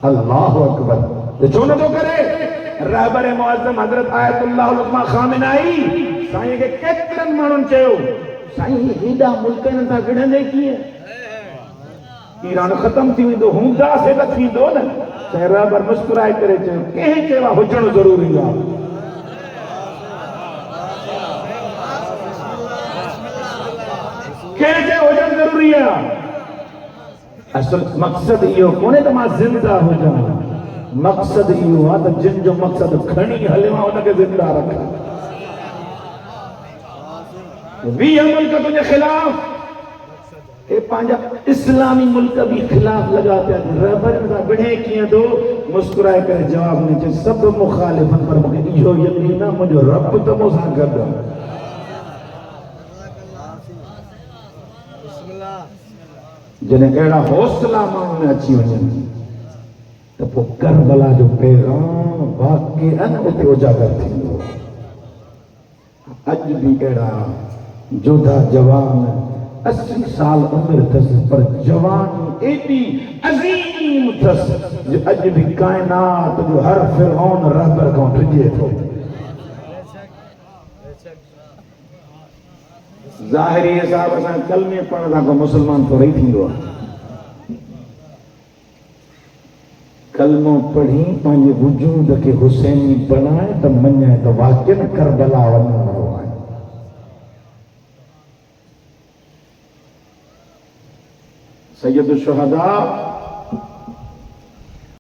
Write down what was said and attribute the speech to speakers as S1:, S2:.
S1: अल्लाह अकबर। तो छो न तो करे रहबर मुअज़्ज़म हज़रत आयतुल्लाह उलमा ख़ामेनाई साईं के केतिरनि माण्हुनि चयो साईं हेॾा मुल्कनि सां विढ़ंदे कीअं? ईरान ख़त्म थी वेंदो हूंदासीं त थींदो न। चए रहबर मुस्कुराए करे चयो कंहिं चयो आहे हुजणु ज़रूरी आहे? कंहिं चयो हुजणु ज़रूरी आहे? असल मक़सद इहो कोन्हे त मां ज़िंदा हुजां, मक़सद इहो आहे त जिन जो मक़सद खणी हलियो आहे उनखे ज़िंदा रखां। 20 मुल्क तुंहिंजे ख़िलाफ़ ए पंहिंजा इस्लामी मुल्क बि ख़िलाफ़ लॻा पिया रहबरनि सां विढ़े कीअं थो? मुस्कुराए करे जवाब ॾिनो चए सभु मुख़ालिफ़नि पर मूंखे इहो यक़ीन आहे मुंहिंजो रब त मूंसां गॾु आहे। जॾहिं अहिड़ा हौसला माण्हू में अची वञनि त पोइ करबला जो पैगाम वाक़ई उते उजागर थींदो। अॼु बि अहिड़ा जोधा जवान 80 साल उमिरि अथसि पर जवान एॾी अज़ीम अथसि जो अॼु बि काइनात जो हर फ़िरऔन रहबर खां डिॼे थो। ज़ाहिरी हिसाब सां कलमे पढ़ण सां को मुस्लमान थोड़े ई थींदो आहे। कलमो पढ़ी पंहिंजे वजूद खे हुसैनी बणाए त मञे त वाक़ई करबला वञण वारो आहे। सैयद शुहदा